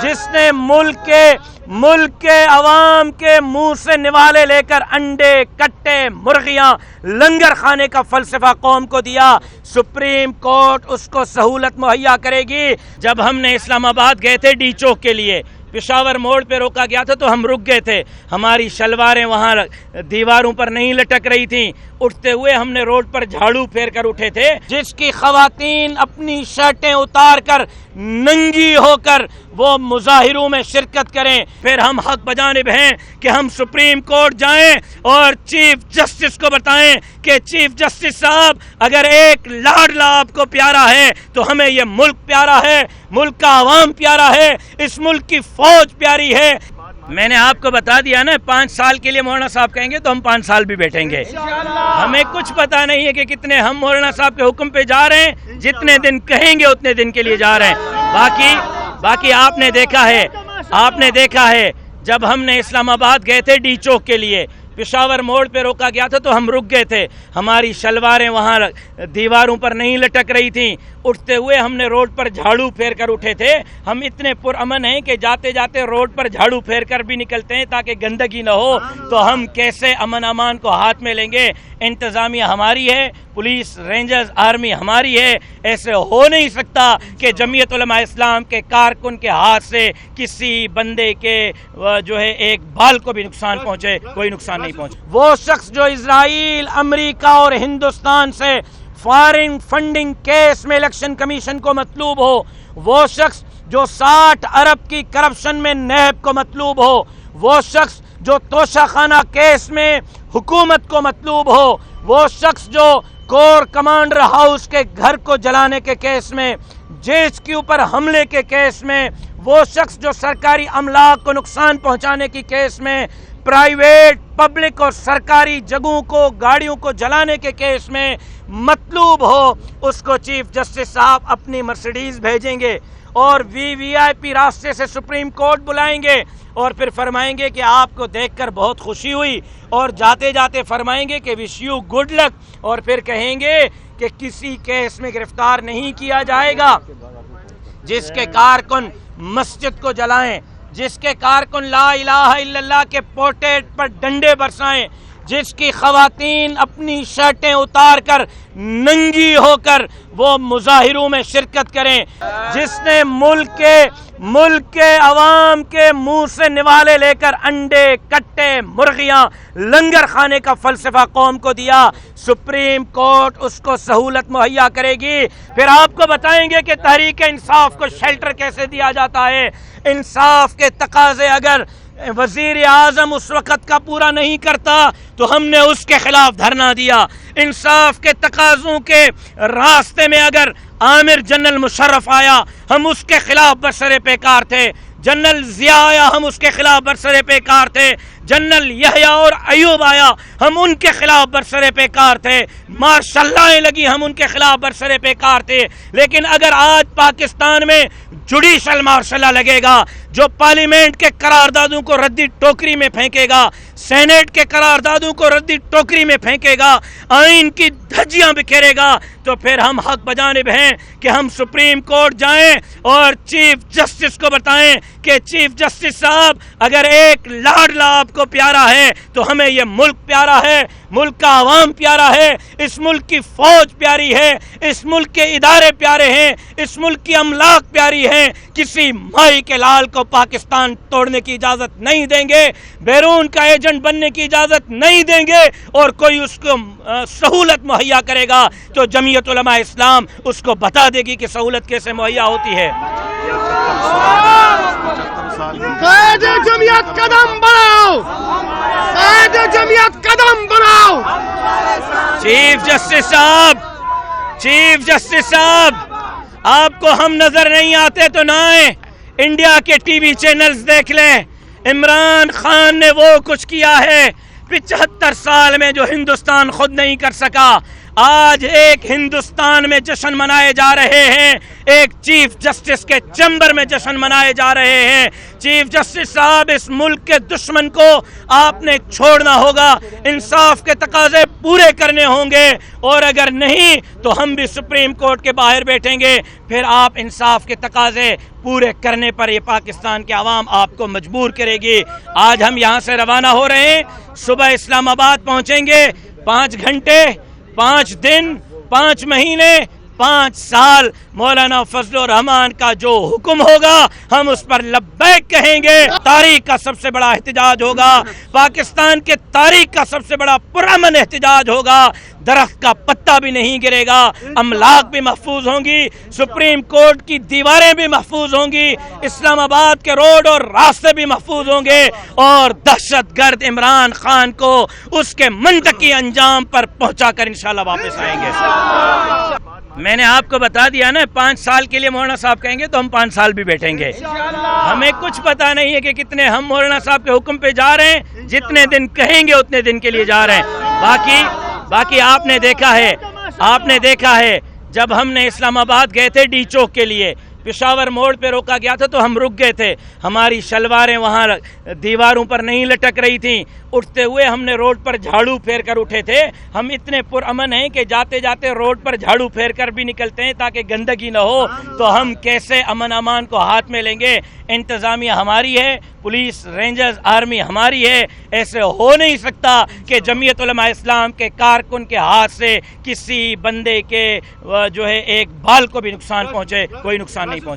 جس نے ملک کے عوام کے منہ سے نوالے لے کر انڈے، کٹے، مرغیاں، لنگر کھانے کا فلسفہ قوم کو دیا، سپریم کورٹ اس کو سہولت مہیا کرے گی۔ جب ہم نے اسلام آباد گئے تھے ڈی چوک کے لیے، پشاور موڑ پہ روکا گیا تھا تو ہم رک گئے تھے، ہماری شلواریں وہاں دیواروں پر نہیں لٹک رہی تھیں، اٹھتے ہوئے ہم نے روڈ پر جھاڑو پھیر کر اٹھے تھے۔ جس کی خواتین اپنی شرٹیں اتار کر ننگی ہو کر وہ مظاہروں میں شرکت کریں، پھر ہم حق بجانب ہیں کہ ہم سپریم کورٹ جائیں اور چیف جسٹس کو بتائیں کہ چیف جسٹس صاحب اگر ایک لاڈلا آپ کو پیارا ہے تو ہمیں یہ ملک پیارا ہے، ملک کا عوام پیارا ہے، اس ملک کی فوج پیاری ہے۔ میں نے آپ کو بتا دیا نا 5 سال کے لیے مولانا صاحب کہیں گے تو ہم 5 سال بھی بیٹھیں گے، ہمیں کچھ پتا نہیں ہے کہ کتنے ہم مولانا صاحب کے حکم پہ جا رہے ہیں، جتنے دن کہیں گے اتنے دن کے لیے جا رہے ہیں۔ باقی آپ نے دیکھا ہے جب ہم نے اسلام آباد گئے تھے ڈی چوک کے لیے، پشاور موڑ پہ روکا گیا تھا تو ہم رک گئے تھے، ہماری شلواریں وہاں دیواروں پر نہیں لٹک رہی تھیں، اٹھتے ہوئے ہم نے روڈ پر جھاڑو پھیر کر اٹھے تھے۔ ہم اتنے پرامن ہیں کہ جاتے جاتے روڈ پر جھاڑو پھیر کر بھی نکلتے ہیں تاکہ گندگی نہ ہو، تو ہم کیسے امن امان کو ہاتھ میں لیں گے؟ انتظامیہ ہماری ہے، پولیس، رینجرز، آرمی ہماری ہے، ایسے ہو نہیں سکتا کہ جمعیت علماء اسلام کے کارکن کے ہاتھ سے کسی بندے کے جو ہے ایک بال کو بھی نقصان پہنچے، کوئی نقصان نہیں پہنچے۔ وہ شخص جو اسرائیل، امریکہ اور ہندوستان سے فارن فنڈنگ کیس میں الیکشن کمیشن کو مطلوب ہو، وہ شخص جو 60 ارب کی کرپشن میں نیب کو مطلوب ہو، وہ شخص جو توشہ خانہ کیس میں حکومت کو مطلوب ہو، وہ شخص جو کور کمانڈر ہاؤس کے گھر کو جلانے کے کیس میں، جیش کے اوپر حملے کے کیس میں، وہ شخص جو سرکاری املاک کو نقصان پہنچانے کی کیس میں، پرائیویٹ، پبلک اور سرکاری جگہوں کو، گاڑیوں کو جلانے کے کیس میں مطلوب ہو، اس کو چیف جسٹس صاحب اپنی مرسیڈیز بھیجیں گے اور وی آئی پی راستے سے سپریم کورٹ بلائیں گے اور پھر فرمائیں گے کہ آپ کو دیکھ کر بہت خوشی ہوئی، اور جاتے جاتے فرمائیں گے کہ وش یو گڈ لک، اور پھر کہیں گے کہ کسی کیس میں گرفتار نہیں کیا جائے گا جس کے کارکن مسجد کو جلائیں، جس کے کارکن لا الہ الا اللہ کے پورٹریٹ پر ڈنڈے برسائیں، جس کی خواتین اپنی شرٹیں اتار کر ننگی ہو کر وہ مظاہروں میں شرکت کریں، جس نے ملک کے عوام کے منہ سے نوالے لے کر انڈے، کٹے، مرغیاں، لنگر کھانے کا فلسفہ قوم کو دیا، سپریم کورٹ اس کو سہولت مہیا کرے گی۔ پھر آپ کو بتائیں گے کہ تحریک انصاف کو شیلٹر کیسے دیا جاتا ہے۔ انصاف کے تقاضے اگر وزیر اعظم اس وقت کا پورا نہیں کرتا تو ہم نے اس کے خلاف دھرنا دیا۔ انصاف کے تقاضوں کے راستے میں اگر عامر جنرل مشرف آیا ہم اس کے خلاف برسر پیکار تھے، جنرل ضیاء آیا ہم اس کے خلاف برسر پیکار تھے، جنرل یحییٰ اور ایوب آیا ہم ان کے خلاف برسر پیکار تھے، ماشاء اللہ لگی ہم ان کے خلاف برسر پیکار تھے۔ لیکن اگر آج پاکستان میں جوڈیشل مارشل لگے گا جو پارلیمنٹ کے قراردادوں کو ردی ٹوکری میں پھینکے گا، سینیٹ کے قراردادوں کو ردی ٹوکری میں پھینکے گا، آئین کی دھجیاں بکھیرے گا، تو پھر ہم حق بجانب ہیں کہ ہم سپریم کورٹ جائیں اور چیف جسٹس کو بتائیں کہ چیف جسٹس صاحب اگر ایک لاڈلا آپ کو پیارا ہے تو ہمیں یہ ملک پیارا ہے، ملک کا عوام پیارا ہے، اس ملک کی فوج پیاری ہے، اس ملک کے ادارے پیارے ہیں، اس ملک کی املاک پیاری ہے، کسی مائی کے لال کو پاکستان توڑنے کی اجازت نہیں دیں گے، بیرون کا ایجنٹ بننے کی اجازت نہیں دیں گے، اور کوئی اس کو سہولت مہیا کرے گا تو جمعیت علماء اسلام اس کو بتا دے گی کہ سہولت کیسے مہیا ہوتی ہے۔ قائد جمعیت قدم بڑھاؤ، قائد جمعیت قدم بڑھاؤ۔ چیف جسٹس صاحب آپ کو ہم نظر نہیں آتے تو نہ آئیں، انڈیا کے ٹی وی چینلز دیکھ لیں، عمران خان نے وہ کچھ کیا ہے 75 سال میں جو ہندوستان خود نہیں کر سکا۔ آج ایک ہندوستان میں جشن منائے جا رہے ہیں، ایک چیف جسٹس کے چیمبر میں جشن منائے جا رہے ہیں۔ چیف جسٹس صاحب، اس ملک کے دشمن کو آپ نے چھوڑنا ہوگا، انصاف کے تقاضے پورے کرنے ہوں گے، اور اگر نہیں تو ہم بھی سپریم کورٹ کے باہر بیٹھیں گے، پھر آپ انصاف کے تقاضے پورے کرنے پر یہ پاکستان کے عوام آپ کو مجبور کرے گی۔ آج ہم یہاں سے روانہ ہو رہے ہیں، صبح اسلام آباد پہنچیں گے، 5 گھنٹے، 5 دن، 5 مہینے، 5 سال مولانا فضل الرحمان کا جو حکم ہوگا ہم اس پر لبیک کہیں گے۔ تاریخ کا سب سے بڑا احتجاج ہوگا، پاکستان کے تاریخ کا سب سے بڑا پرامن احتجاج ہوگا۔ درخت کا پتا بھی نہیں گرے گا، املاک بھی محفوظ ہوں گی، سپریم کورٹ کی دیواریں بھی محفوظ ہوں گی، اسلام آباد کے روڈ اور راستے بھی محفوظ ہوں گے، اور دہشت گرد عمران خان کو اس کے منطقی انجام پر پہنچا کر انشاءاللہ واپس آئیں گے۔ میں نے آپ کو بتا دیا نا، 5 سال کے لیے مولانا صاحب کہیں گے تو ہم 5 سال بھی بیٹھیں گے۔ ہمیں کچھ پتا نہیں ہے کہ کتنے ہم مولانا صاحب کے حکم پہ جا رہے ہیں، جتنے دن کہیں گے اتنے دن کے لیے جا رہے ہیں۔ باقی آپ نے دیکھا ہے جب ہم نے اسلام آباد گئے تھے ڈی چوک کے لیے، پشاور موڑ پہ روکا گیا تھا تو ہم رک گئے تھے، ہماری شلواریں وہاں دیواروں پر نہیں لٹک رہی تھیں، اٹھتے ہوئے ہم نے روڈ پر جھاڑو پھیر کر اٹھے تھے۔ ہم اتنے پرامن ہیں کہ جاتے جاتے روڈ پر جھاڑو پھیر کر بھی نکلتے ہیں تاکہ گندگی نہ ہو، تو ہم کیسے امن امان کو ہاتھ میں لیں گے؟ انتظامیہ ہماری ہے، پولیس، رینجرز، آرمی ہماری ہے، ایسے ہو نہیں سکتا کہ جمعیت علماء اسلام کے کارکن کے ہاتھ سے کسی بندے کے جو ہے ایک بال کو بھی نقصان پہنچے، کوئی نقصان نہیں